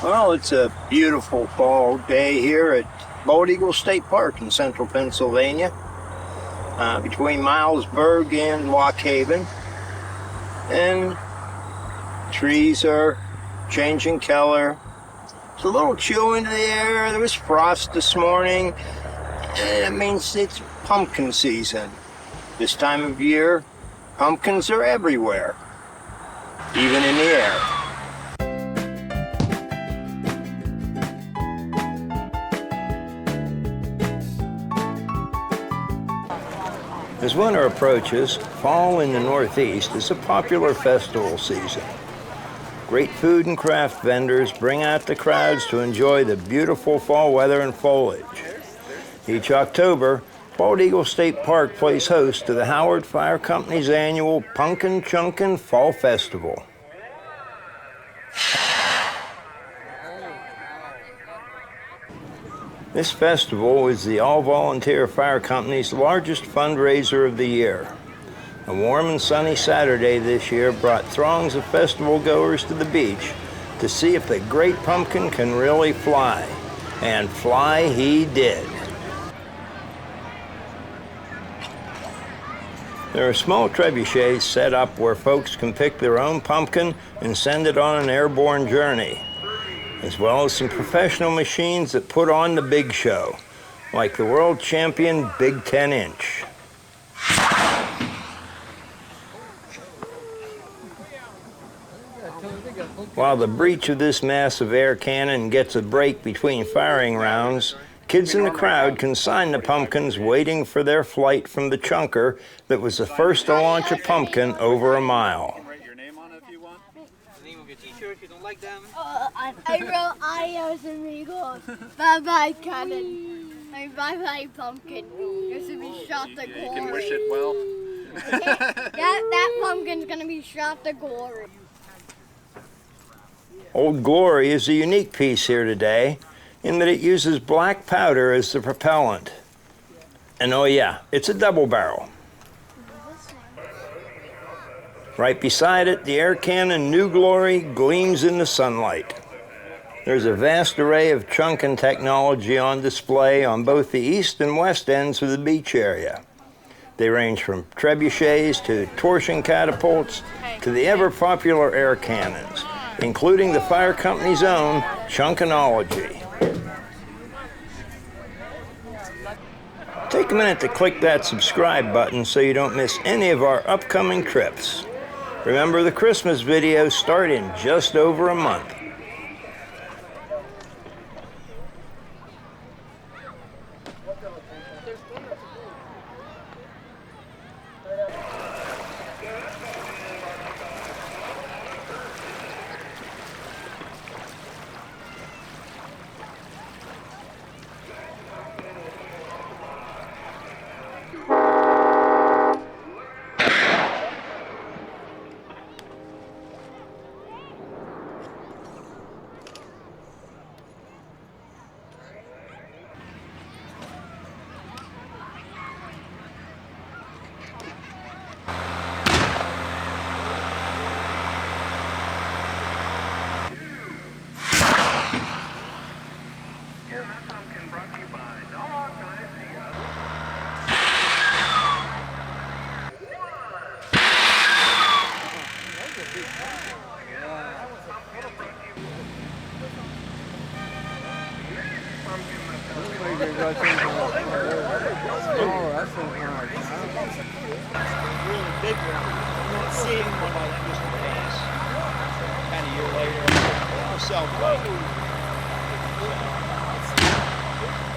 Well, it's a beautiful fall day here at Bald Eagle State Park in central Pennsylvania, between Milesburg and Lock Haven. And trees are changing color. It's a little chill in the air. There was frost this morning. It means it's pumpkin season. This time of year, pumpkins are everywhere, even in the air. As winter approaches, fall in the Northeast is a popular festival season. Great food and craft vendors bring out the crowds to enjoy the beautiful fall weather and foliage. Each October, Bald Eagle State Park plays host to the Howard Fire Company's annual Punkin Chunkin Fall Festival. This festival is the all-volunteer fire company's largest fundraiser of the year. A warm and sunny Saturday this year brought throngs of festival goers to the beach to see if the great pumpkin can really fly. And fly he did. There are small trebuchets set up where folks can pick their own pumpkin and send it on an airborne journey, as well as some professional machines that put on the big show, like the world champion Big 10-inch. While the breech of this massive air cannon gets a break between firing rounds, kids in the crowd can sign the pumpkins waiting for their flight from the chunker that was the first to launch a pumpkin over a mile. I wrote Adios amigos. Bye-bye cannon. Bye-bye pumpkin. This will be shot to glory. You can wish it well. that pumpkin's gonna be shot to glory. Old Glory is a unique piece here today in that it uses black powder as the propellant. And oh yeah, it's a double barrel. Right beside it, the air cannon New Glory gleams in the sunlight. There's a vast array of chunkin technology on display on both the east and west ends of the beach area. They range from trebuchets to torsion catapults to the ever-popular air cannons, including the fire company's own Chunkinology. Take a minute to click that subscribe button so you don't miss any of our upcoming trips. Remember, the Christmas videos start in just over a month.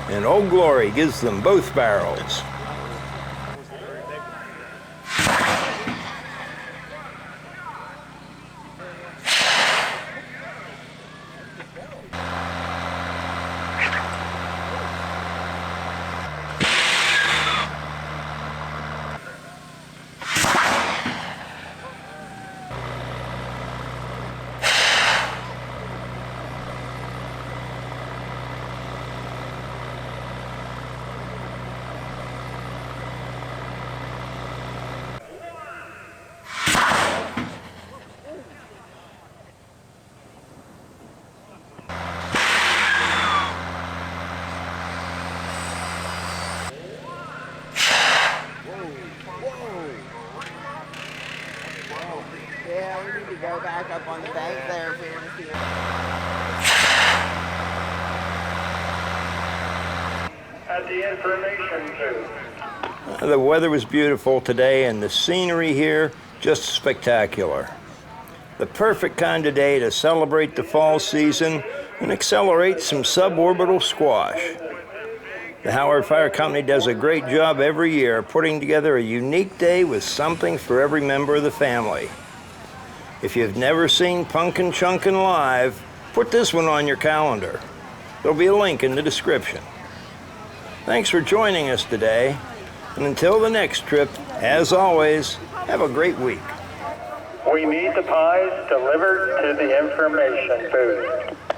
And Old Glory gives them both barrels. Yeah, we need to go back up on the bank there if we want to see it. At the information booth. The weather was beautiful today and the scenery here just spectacular. The perfect kind of day to celebrate the fall season and accelerate some suborbital squash. The Howard Fire Company does a great job every year putting together a unique day with something for every member of the family. If you've never seen Punkin Chunkin live, put this one on your calendar. There'll be a link in the description. Thanks for joining us today, and until the next trip, as always, have a great week. We need the pies delivered to the information booth.